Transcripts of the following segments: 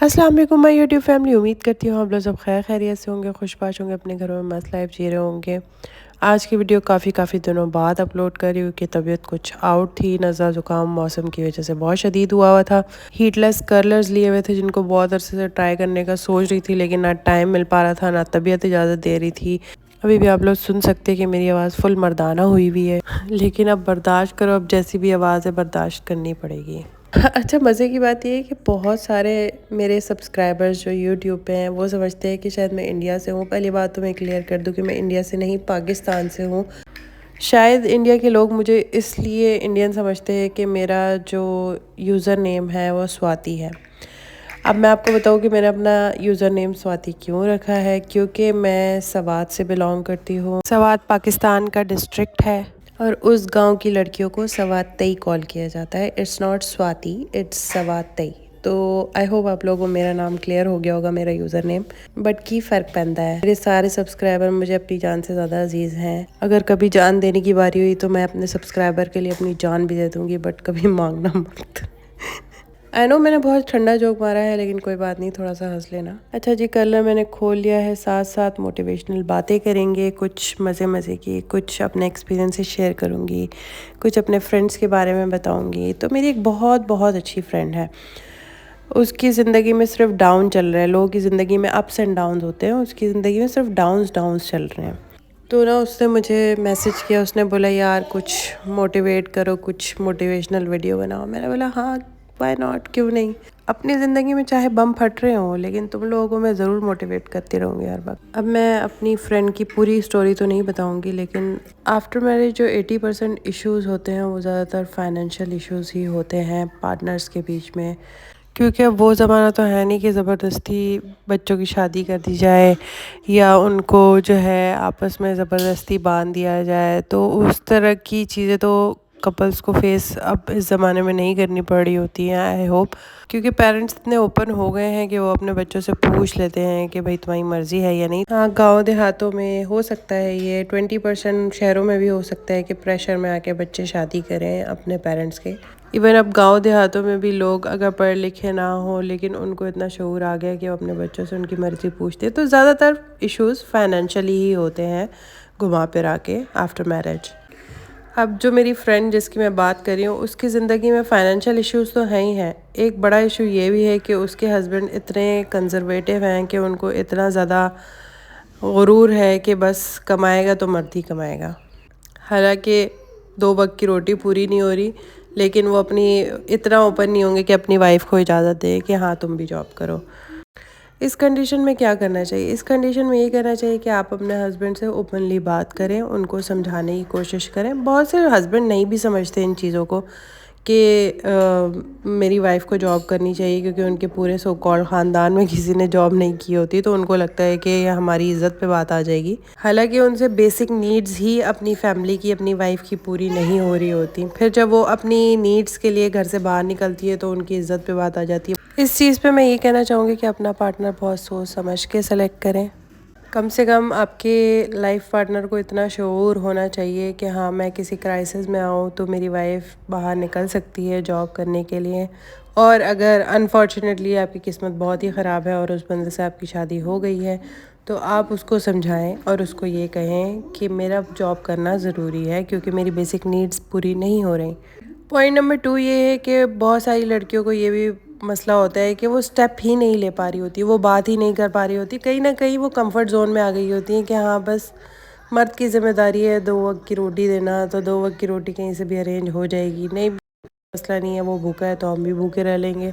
अस्सलाम वालेकुम my YouTube family. उम्मीद करती हूँ आप लोग सब खैर खैरियत से होंगे, खुशबाश होंगे, अपने घरों में मस्त लाइफ जी रहे होंगे। आज की वीडियो काफ़ी दिनों बाद अपलोड कर रही हूँ कि तबीयत कुछ आउट थी, नज़ला ज़ुकाम मौसम की वजह से बहुत शदीद हुआ था। हीटलेस कर्लर्स लिए हुए थे जिनको बहुत अरसे से ट्राई करने का सोच रही थी, लेकिन ना टाइम मिल पा रहा था ना तबीयत इजाज़त दे रही थी। अभी भी आप लोग सुन सकते हैं कि मेरी आवाज़ फुल मर्दाना हुई हुई है लेकिन अब बर्दाश्त करो, अब जैसी भी आवाज़ है बर्दाश्त करनी पड़ेगी। अच्छा, मज़े की बात ये है कि बहुत सारे मेरे सब्सक्राइबर्स जो यूट्यूब पे हैं वो समझते हैं कि शायद मैं इंडिया से हूँ। पहली बात तो मैं क्लियर कर दूँ कि मैं इंडिया से नहीं, पाकिस्तान से हूँ। शायद इंडिया के लोग मुझे इसलिए इंडियन समझते हैं कि मेरा जो यूज़र नेम है वो स्वाति है। अब मैं आपको बताऊँ कि मैंने अपना यूज़र नेम स्वाति क्यों रखा है, क्योंकि मैं सवात से बिलोंग करती हूँ। सवात पाकिस्तान का डिस्ट्रिक्ट है और उस गांव की लड़कियों को सवातई कॉल किया जाता है। इट्स नॉट स्वाति, इट्स सवातई। तो आई होप आप लोगों को मेरा नाम क्लियर हो गया होगा, मेरा यूज़र नेम। बट की फ़र्क पैंदा है, मेरे सारे सब्सक्राइबर मुझे अपनी जान से ज़्यादा अजीज़ हैं। अगर कभी जान देने की बारी हुई तो मैं अपने सब्सक्राइबर के लिए अपनी जान भी दे दूँगी, बट कभी मांगना मत। आई नो मैंने बहुत ठंडा जोक मारा है, लेकिन कोई बात नहीं, थोड़ा सा हंस लेना। अच्छा जी, कलर मैंने खोल लिया है, साथ साथ मोटिवेशनल बातें करेंगे, कुछ मज़े की, कुछ अपने एक्सपीरियंसेस शेयर करूँगी, कुछ अपने फ्रेंड्स के बारे में बताऊँगी। तो मेरी एक बहुत अच्छी फ्रेंड है, उसकी ज़िंदगी में सिर्फ डाउन चल रहा है। लोगों की ज़िंदगी में अप्स एंड डाउन्स होते हैं, उसकी ज़िंदगी में सिर्फ डाउन्स चल रहे हैं। तो ना उसने मुझे मैसेज किया, उसने बोला यार कुछ मोटिवेट करो, कुछ मोटिवेशनल वीडियो बनाओ। मैंने बोला हाँ, व्हाई नॉट, क्यों नहीं। अपनी ज़िंदगी में चाहे बम फट रहे हों, लेकिन तुम लोगों को मैं ज़रूर मोटिवेट करती रहूँगी हर वक्त। अब मैं अपनी फ्रेंड की पूरी स्टोरी तो नहीं बताऊँगी, लेकिन आफ्टर मैरिज जो 80% इश्यूज़ होते हैं वो ज़्यादातर फाइनेंशियल इश्यूज़ ही होते हैं पार्टनर्स के बीच में। क्योंकि अब वो ज़माना तो है नहीं कि ज़बरदस्ती बच्चों की शादी कर दी जाए या उनको जो है आपस में ज़बरदस्ती बांध दिया जाए। तो उस तरह की चीज़ें तो कपल्स को फेस अब इस ज़माने में नहीं करनी पड़ रही होती हैं, आई होप। क्योंकि पेरेंट्स इतने ओपन हो गए हैं कि वो अपने बच्चों से पूछ लेते हैं कि भाई तुम्हारी मर्ज़ी है या नहीं। हाँ, गांव देहातों में हो सकता है ये, 20% शहरों में भी हो सकता है कि प्रेशर में आके बच्चे शादी करें अपने पेरेंट्स के। इवन अब गांव देहातों में भी लोग अगर पढ़े लिखे ना हो, लेकिन उनको इतना शऊर आ गया कि वो अपने बच्चों से उनकी मर्ज़ी पूछते हैं। तो ज़्यादातर इश्यूज़ फाइनेंशियली ही होते हैं घुमा फिरा के आफ्टर मैरिज। अब जो मेरी फ्रेंड जिसकी मैं बात कर रही हूँ, उसकी ज़िंदगी में फ़ाइनेंशियल इश्यूज़ तो हैं ही हैं। एक बड़ा इशू ये भी है कि उसके हस्बैंड इतने कंज़र्वेटिव हैं कि उनको इतना ज़्यादा गुरूर है कि बस कमाएगा तो मर्द ही कमाएगा। हालांकि 2 वक्त की रोटी पूरी नहीं हो रही, लेकिन वो अपनी इतना ओपन नहीं होंगे कि अपनी वाइफ को इजाज़त दे कि हाँ तुम भी जॉब करो। इस कंडीशन में क्या करना चाहिए? इस कंडीशन में ये करना चाहिए कि आप अपने हस्बैंड से ओपनली बात करें, उनको समझाने की कोशिश करें। बहुत से हस्बैंड नहीं भी समझते इन चीज़ों को कि मेरी वाइफ को जॉब करनी चाहिए, क्योंकि उनके पूरे सो कॉल्ड ख़ानदान में किसी ने जॉब नहीं की होती, तो उनको लगता है कि हमारी इज़्ज़त पे बात आ जाएगी। हालांकि उनसे बेसिक नीड्स ही अपनी फैमिली की, अपनी वाइफ की पूरी नहीं हो रही होती। फिर जब वो अपनी नीड्स के लिए घर से बाहर निकलती है तो उनकी इज़्ज़त पे बात आ जाती है। इस चीज़ पे मैं ये कहना चाहूँगी कि अपना पार्टनर बहुत सोच समझ के सेलेक्ट करें। कम से कम आपके लाइफ पार्टनर को इतना शऊर होना चाहिए कि हाँ, मैं किसी क्राइसिस में आऊँ तो मेरी वाइफ बाहर निकल सकती है जॉब करने के लिए। और अगर अनफॉर्चुनेटली आपकी किस्मत बहुत ही ख़राब है और उस बंदे से आपकी शादी हो गई है, तो आप उसको समझाएं और उसको ये कहें कि मेरा जॉब करना ज़रूरी है क्योंकि मेरी बेसिक नीड्स पूरी नहीं हो रही। पॉइंट नंबर 2 ये है कि बहुत सारी लड़कियों को ये भी मसला होता है कि वो स्टेप ही नहीं ले पा रही होती, वो बात ही नहीं कर पा रही होती। कहीं ना कहीं वो कंफर्ट जोन में आ गई होती है कि हाँ बस मर्द की ज़िम्मेदारी है 2 वक्त की रोटी देना, तो 2 वक्त की रोटी कहीं से भी अरेंज हो जाएगी। नहीं, मसला नहीं है, वो भूखा है तो हम भी भूखे रह लेंगे।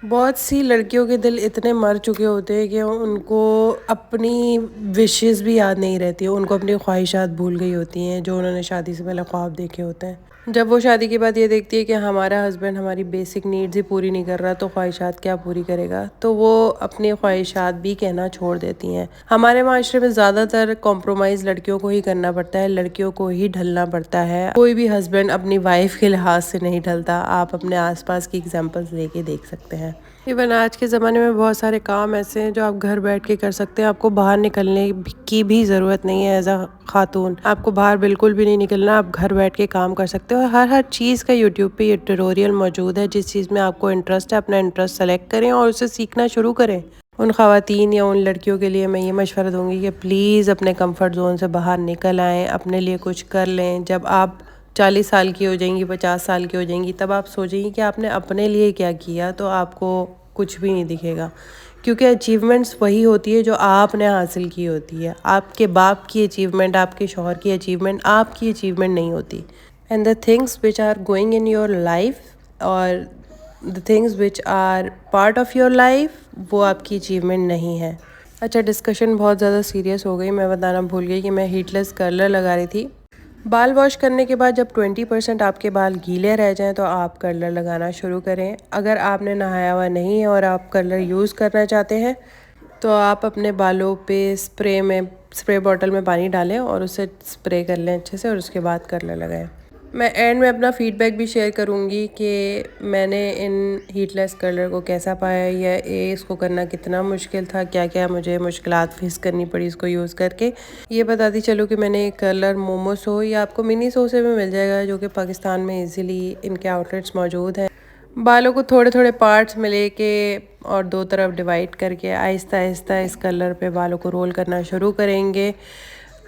बहुत सी लड़कियों के दिल इतने मर चुके होते हैं कि उनको अपनी विशेस भी याद नहीं रहती है, उनको अपनी ख्वाहिशात भूल गई होती हैं जो उन्होंने शादी से पहले ख्वाब देखे होते हैं। जब वो शादी के बाद ये देखती है कि हमारा हस्बैंड हमारी बेसिक नीड्स ही पूरी नहीं कर रहा, तो ख्वाहिशात क्या पूरी करेगा, तो वो अपनी ख्वाहिशात भी कहना छोड़ देती हैं। हमारे माशरे में ज़्यादातर कॉम्प्रोमाइज़ लड़कियों को ही करना पड़ता है, लड़कियों को ही ढलना पड़ता है। कोई भी हस्बैंड अपनी वाइफ के लिहाज से नहीं ढलता। आप अपने आसपास की एग्जांपल्स लेके देख सकते हैं। इवन आज के ज़माने में बहुत सारे काम ऐसे हैं जो आप घर बैठ के कर सकते हैं। आपको बाहर निकलने की भी ज़रूरत नहीं है। एज अ खातून आपको बाहर बिल्कुल भी नहीं निकलना, आप घर बैठ के काम कर सकते हो। और हर चीज़ का यूट्यूब पे ये ट्यूटोरियल मौजूद है। जिस चीज़ में आपको इंटरेस्ट है अपना इंटरेस्ट सेलेक्ट करें और उसे सीखना शुरू करें। उन ख़वातीन या उन लड़कियों के लिए मैं ये मशवरा दूँगी कि प्लीज़ अपने कंफर्ट ज़ोन से बाहर निकल आएँ, अपने लिए कुछ कर लें। जब आप 40 साल की हो जाएंगी, 50 साल की हो जाएंगी, तब आप सोचेंगी कि आपने अपने लिए क्या किया, तो आपको कुछ भी नहीं दिखेगा। क्योंकि अचीवमेंट्स वही होती है जो आपने हासिल की होती है। आपके बाप की अचीवमेंट, आपके शौहर की अचीवमेंट आपकी अचीवमेंट नहीं होती। And the things which are going in your life और the things which are part of your life, वो आपकी अचीवमेंट नहीं है। अच्छा, डिस्कशन बहुत ज़्यादा सीरियस हो गई। मैं बताना भूल गई कि मैं हीटलेस कर्लर लगा रही थी। बाल वॉश करने के बाद जब 20% आपके बाल गीले रह जाएं तो आप कर्लर लगाना शुरू करें। अगर आपने नहाया हुआ नहीं है और आप कर्लर यूज़ करना चाहते हैं तो आप अपने बालों पे स्प्रे बॉटल में पानी डालें और उसे स्प्रे कर लें अच्छे से और उसके बाद कर्लर लगाएं। मैं एंड में अपना फ़ीडबैक भी शेयर करूँगी कि मैंने इन हीटलेस कर्लर को कैसा पाया या इसको करना कितना मुश्किल था, क्या क्या मुझे मुश्किलात फेस करनी पड़ी इसको यूज़ करके। ये बताती चलो कि मैंने कर्लर मोमोसो या आपको मिनी सो से भी मिल जाएगा, जो कि पाकिस्तान में इजीली इनके आउटलेट्स मौजूद हैं। बालों को थोड़े थोड़े पार्ट्स में लेके और दो तरफ डिवाइड करके आहिस्ता आहिस्ता इस कलर पे बालों को रोल करना शुरू करेंगे।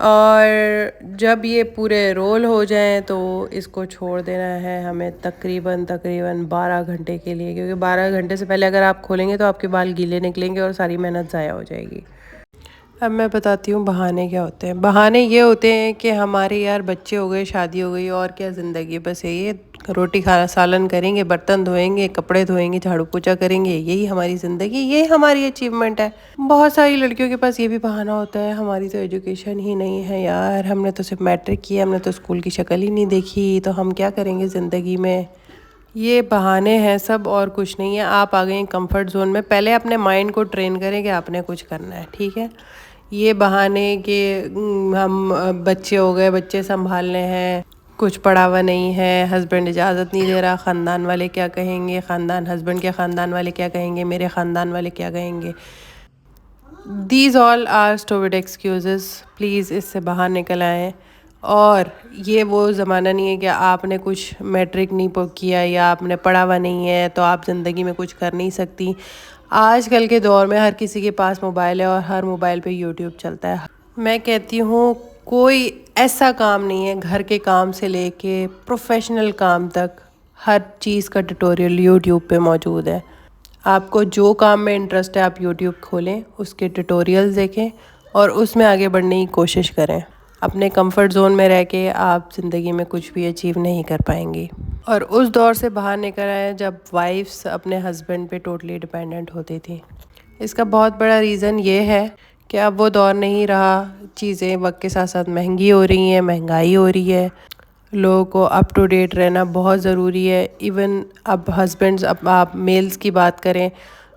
और जब ये पूरे रोल हो जाएं तो इसको छोड़ देना है हमें तकरीबन 12 घंटे के लिए, क्योंकि 12 घंटे से पहले अगर आप खोलेंगे तो आपके बाल गीले निकलेंगे और सारी मेहनत ज़ाया हो जाएगी। अब मैं बताती हूँ बहाने क्या होते हैं। बहाने ये होते हैं कि हमारे यार बच्चे हो गए, शादी हो गई, और क्या ज़िंदगी बस ये रोटी खाना सालन करेंगे, बर्तन धोएंगे, कपड़े धोएंगे, झाड़ू पोछा करेंगे, यही हमारी ज़िंदगी, ये हमारी अचीवमेंट है। बहुत सारी लड़कियों के पास ये भी बहाना होता है हमारी तो एजुकेशन ही नहीं है यार, हमने तो सिर्फ मैट्रिक किया, हमने तो स्कूल की शक्ल ही नहीं देखी, तो हम क्या करेंगे ज़िंदगी में। ये बहाने हैं सब और कुछ नहीं है। आप आ गए कंफर्ट जोन में, पहले अपने माइंड को ट्रेन करें कि आपने कुछ करना है, ठीक है। ये बहाने कि हम बच्चे हो गए, बच्चे संभालने हैं, कुछ पढ़ा हुआ नहीं है, हस्बैंड इजाज़त नहीं दे रहा, ख़ानदान वाले क्या कहेंगे, हस्बैंड के ख़ानदान वाले क्या कहेंगे, मेरे ख़ानदान वाले क्या कहेंगे, these all are stupid excuses. Please इससे बाहर निकल आएँ। और ये वो ज़माना नहीं है कि आपने कुछ मैट्रिक नहीं किया या आपने पढ़ा हुआ नहीं है तो आप ज़िंदगी में कुछ कर नहीं सकती। आजकल के दौर में हर किसी के पास मोबाइल है और हर मोबाइल पे यूट्यूब चलता है। मैं कहती हूँ कोई ऐसा काम नहीं है, घर के काम से लेके प्रोफेशनल काम तक हर चीज़ का ट्यूटोरियल यूट्यूब पे मौजूद है। आपको जो काम में इंटरेस्ट है आप यूट्यूब खोलें, उसके ट्यूटोरियल्स देखें और उसमें आगे बढ़ने की कोशिश करें। अपने कंफर्ट जोन में रह के आप ज़िंदगी में कुछ भी अचीव नहीं कर पाएंगी। और उस दौर से बाहर निकल आए जब वाइफ्स अपने हस्बैंड पे टोटली डिपेंडेंट होती थी। इसका बहुत बड़ा रीज़न ये है कि अब वो दौर नहीं रहा, चीज़ें वक्त के साथ साथ महंगी हो रही हैं, महंगाई हो रही है, लोगों को अप टू डेट रहना बहुत ज़रूरी है। इवन अब हस्बैंड्स, अब आप मेल्स की बात करें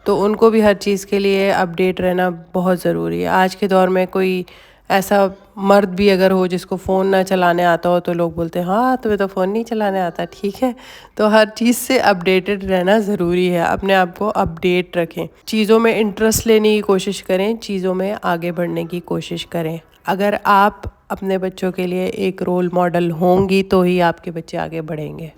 तो उनको भी हर चीज़ के लिए अपडेट रहना बहुत ज़रूरी है। आज के दौर में कोई ऐसा मर्द भी अगर हो जिसको फ़ोन ना चलाने आता हो तो लोग बोलते हैं हाँ तुम्हें तो फ़ोन नहीं चलाने आता, ठीक है। तो हर चीज़ से अपडेटेड रहना ज़रूरी है, अपने आप को अपडेट रखें, चीज़ों में इंटरेस्ट लेने की कोशिश करें, चीज़ों में आगे बढ़ने की कोशिश करें। अगर आप अपने बच्चों के लिए एक रोल मॉडल होंगी तो ही आपके बच्चे आगे बढ़ेंगे,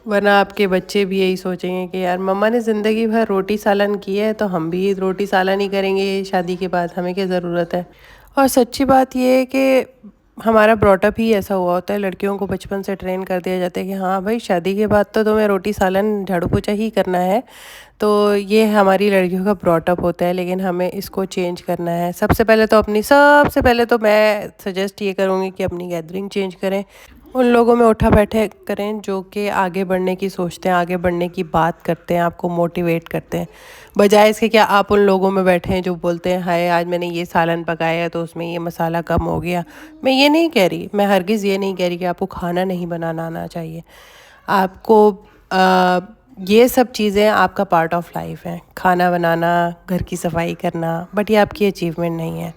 वरना आपके बच्चे भी यही सोचेंगे कि यार मम्मा ने ज़िंदगी भर रोटी सालन की है तो हम भी रोटी सालन ही करेंगे शादी के बाद, हमें क्या ज़रूरत है। और सच्ची बात ये है कि हमारा ब्रॉटअप ही ऐसा हुआ होता है, लड़कियों को बचपन से ट्रेन कर दिया जाता है कि हाँ भाई शादी के बाद तो तुम्हें रोटी सालन झाड़ू पोछा ही करना है। तो ये हमारी लड़कियों का ब्रॉटअप होता है, लेकिन हमें इसको चेंज करना है। सबसे पहले तो मैं सजेस्ट ये करूँगी कि अपनी गैदरिंग चेंज करें, उन लोगों में उठा बैठे करें जो कि आगे बढ़ने की सोचते हैं, आगे बढ़ने की बात करते हैं, आपको मोटिवेट करते हैं, बजाय इसके क्या आप उन लोगों में बैठे हैं जो बोलते हैं हाय आज मैंने ये सालन पकाया तो उसमें ये मसाला कम हो गया। मैं ये नहीं कह रही, मैं हरगिज़ ये नहीं कह रही कि आपको खाना नहीं बनाना आना चाहिए। आपको ये सब चीज़ें आपका पार्ट ऑफ लाइफ है, खाना बनाना, घर की सफाई करना, बट ये आपकी अचीवमेंट नहीं है।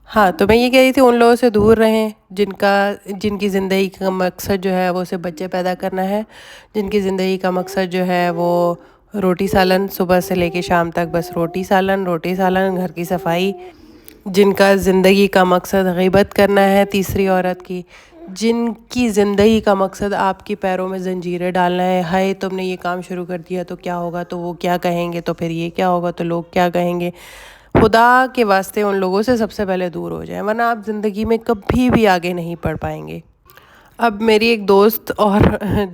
हाँ, तो मैं ये कह रही थी उन लोगों से दूर रहें जिनकी ज़िंदगी का मकसद जो है वो सिर्फ बच्चे पैदा करना है, जिनकी ज़िंदगी का मकसद जो है वो रोटी सालन, सुबह से लेके शाम तक बस रोटी सालन, घर की सफाई। जिनका ज़िंदगी का मकसद ग़ीबत करना है तीसरी औरत की, जिनकी ज़िंदगी का मकसद आपके पैरों में ज़ंजीरें डालना है, हाय तुमने ये काम शुरू कर दिया तो क्या होगा, तो वो क्या कहेंगे, तो फिर ये क्या होगा, तो लोग क्या कहेंगे। खुदा के वास्ते उन लोगों से सबसे पहले दूर हो जाएं, वरना आप ज़िंदगी में कभी भी आगे नहीं बढ़ पाएंगे। अब मेरी एक दोस्त और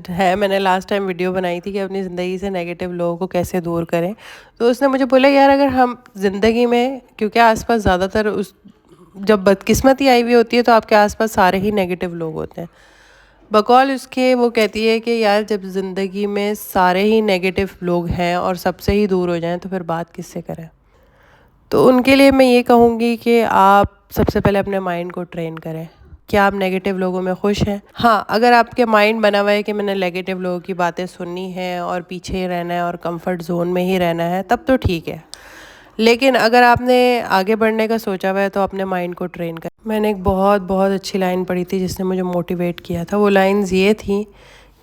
है, मैंने लास्ट टाइम वीडियो बनाई थी कि अपनी ज़िंदगी से नेगेटिव लोगों को कैसे दूर करें। तो उसने मुझे बोला यार, अगर हम ज़िंदगी में, क्योंकि आसपास ज़्यादातर उस जब बदकिस्मती आई हुई होती है तो आपके आसपास सारे ही नेगेटिव लोग होते हैं। बकौल उसके वो कहती है कि यार जब ज़िंदगी में सारे ही नेगेटिव लोग हैं और सबसे ही दूर हो जाएं तो फिर बात किससे करें। तो उनके लिए मैं ये कहूँगी कि आप सबसे पहले अपने माइंड को ट्रेन करें। क्या आप नेगेटिव लोगों में खुश हैं? हाँ, अगर आपके माइंड बना हुआ है कि मैंने नेगेटिव लोगों की बातें सुननी है और पीछे ही रहना है और कंफर्ट जोन में ही रहना है, तब तो ठीक है। लेकिन अगर आपने आगे बढ़ने का सोचा हुआ है तो अपने माइंड को ट्रेन करें। मैंने एक बहुत बहुत अच्छी लाइन पढ़ी थी जिसने मुझे मोटिवेट किया था। वो लाइन्स ये थी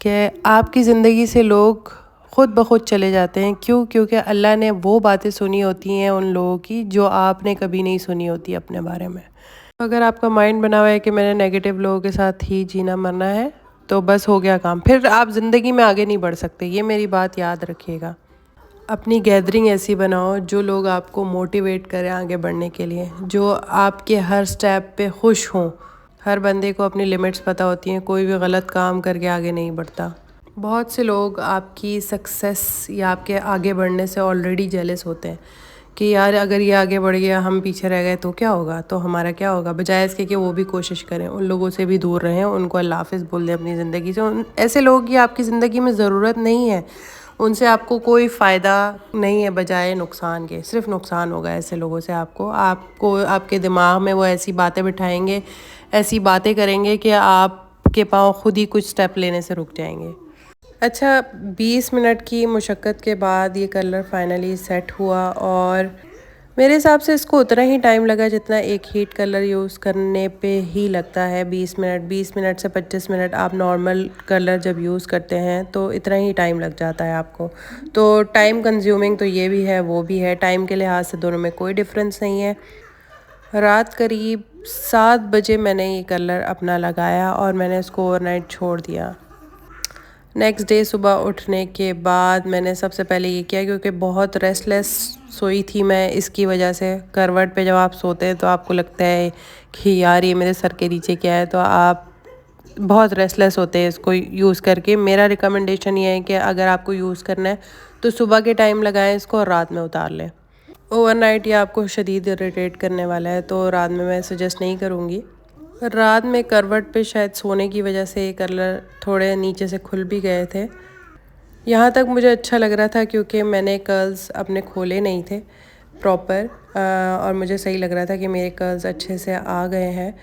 कि आपकी ज़िंदगी से लोग ख़ुद ब खुद चले जाते हैं। क्यों? क्योंकि अल्लाह ने वो बातें सुनी होती हैं उन लोगों की जो आपने कभी नहीं सुनी होती अपने बारे में। अगर आपका माइंड बना हुआ है कि मैंने नेगेटिव लोगों के साथ ही जीना मरना है, तो बस हो गया काम, फिर आप ज़िंदगी में आगे नहीं बढ़ सकते। ये मेरी बात याद रखिएगा। अपनी गैदरिंग ऐसी बनाओ जो लोग आपको मोटिवेट करें आगे बढ़ने के लिए, जो आपके हर स्टेप पे खुश हों। हर बंदे को अपनी लिमिट्स पता होती हैं, कोई भी गलत काम करके आगे नहीं बढ़ता। बहुत से लोग आपकी सक्सेस या आपके आगे बढ़ने से ऑलरेडी जेलस होते हैं कि यार अगर ये आगे बढ़ गया, हम पीछे रह गए तो क्या होगा, तो हमारा क्या होगा। बजाय इसके कि वो भी कोशिश करें, उन लोगों से भी दूर रहें, उनको अल्लाह हाफ़िज़ बोल दें अपनी ज़िंदगी से। ऐसे लोगों की आपकी ज़िंदगी में ज़रूरत नहीं है, उनसे आपको कोई फ़ायदा नहीं है बजाय नुकसान के, सिर्फ नुकसान होगा ऐसे लोगों से। आपको आपके दिमाग में वो ऐसी बातें बिठाएंगे, ऐसी बातें करेंगे कि आपके पाँव खुद ही कुछ स्टेप लेने से रुक जाएंगे। अच्छा, 20 मिनट की मुशक्क़त के बाद ये कलर फाइनली सेट हुआ और मेरे हिसाब से इसको उतना ही टाइम लगा जितना एक हीट कलर यूज़ करने पे ही लगता है। 20 मिनट से 25 मिनट आप नॉर्मल कलर जब यूज़ करते हैं तो इतना ही टाइम लग जाता है आपको। तो टाइम कंज्यूमिंग तो ये भी है वो भी है, टाइम के लिहाज से दोनों में कोई डिफरेंस नहीं है। रात करीब 7 बजे मैंने ये कलर अपना लगाया और मैंने इसको ओवरनाइट छोड़ दिया। नेक्स्ट डे सुबह उठने के बाद मैंने सबसे पहले ये किया, क्योंकि बहुत रेस्टलेस सोई थी मैं इसकी वजह से। करवट पे जब आप सोते हैं तो आपको लगता है कि यार ये मेरे सर के नीचे क्या है, तो आप बहुत रेस्टलेस होते हैं इसको यूज़ करके। मेरा रिकमेंडेशन ये है कि अगर आपको यूज़ करना है तो सुबह के टाइम लगाएं इसको और रात में उतार लें। ओवरनाइट ये आपको शदीद इरिटेट करने वाला है, तो रात में मैं सजेस्ट नहीं करूँगी। रात में करवट पे शायद सोने की वजह से ये कलर थोड़े नीचे से खुल भी गए थे। यहाँ तक मुझे अच्छा लग रहा था क्योंकि मैंने कर्ल्स अपने खोले नहीं थे प्रॉपर, और मुझे सही लग रहा था कि मेरे कर्ल्स अच्छे से आ गए हैं।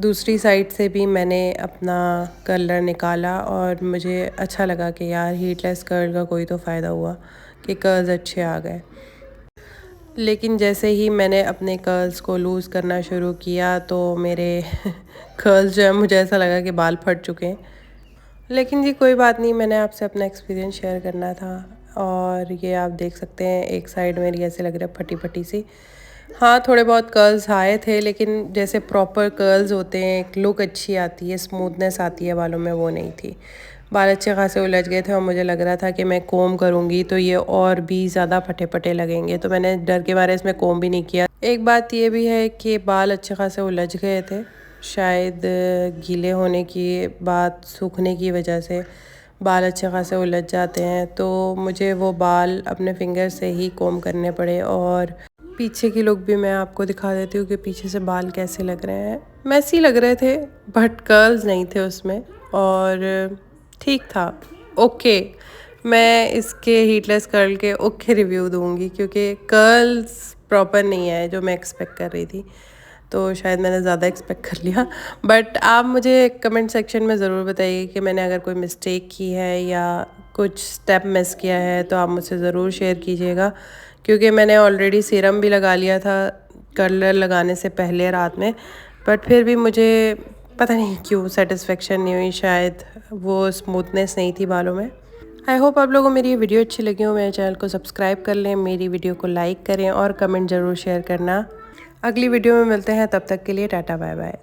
दूसरी साइड से भी मैंने अपना कलर निकाला और मुझे अच्छा लगा कि यार हीटलेस कर्ल का कोई तो फ़ायदा हुआ कि कर्ल्स अच्छे आ गए। लेकिन जैसे ही मैंने अपने कर्ल्स को लूज़ करना शुरू किया तो मेरे कर्ल्स जो है, मुझे ऐसा लगा कि बाल फट चुके हैं। लेकिन जी कोई बात नहीं, मैंने आपसे अपना एक्सपीरियंस शेयर करना था। और ये आप देख सकते हैं एक साइड मेरी ऐसे लग रहा है फटी फटी सी। हाँ, थोड़े बहुत कर्ल्स आए थे, लेकिन जैसे प्रॉपर कर्ल्स होते हैं, एक लुक अच्छी आती है, स्मूथनेस आती है बालों में, वो नहीं थी। बाल अच्छे खासे उलझ गए थे और मुझे लग रहा था कि मैं कोम करूँगी तो ये और भी ज़्यादा फटे फटे लगेंगे, तो मैंने डर के मारे इसमें कोम भी नहीं किया। एक बात ये भी है कि बाल अच्छे खासे उलझ गए थे, शायद गीले होने की बात, सूखने की वजह से बाल अच्छे खासे उलझ जाते हैं, तो मुझे वो बाल अपने फिंगर से ही कोम करने पड़े। और पीछे की लुक भी मैं आपको दिखा देती हूँ कि पीछे से बाल कैसे लग रहे हैं। मैसी लग रहे थे बट कर्ल्स नहीं थे उसमें, और ठीक था, ओके। मैं इसके हीटलेस कर्ल के ओके रिव्यू दूंगी क्योंकि कर्ल्स प्रॉपर नहीं है जो मैं एक्सपेक्ट कर रही थी, तो शायद मैंने ज़्यादा एक्सपेक्ट कर लिया। बट आप मुझे कमेंट सेक्शन में ज़रूर बताइए कि मैंने अगर कोई मिस्टेक की है या कुछ स्टेप मिस किया है तो आप मुझसे ज़रूर शेयर कीजिएगा, क्योंकि मैंने ऑलरेडी सीरम भी लगा लिया था कलर लगाने से पहले रात में, बट फिर भी मुझे पता नहीं क्यों सेटिस्फेक्शन नहीं हुई, शायद वो स्मूथनेस नहीं थी बालों में। आई होप आप लोगों को मेरी ये वीडियो अच्छी लगी हो। मेरे चैनल को सब्सक्राइब कर लें, मेरी वीडियो को लाइक करें और कमेंट ज़रूर शेयर करना। अगली वीडियो में मिलते हैं, तब तक के लिए टाटा बाय बाय।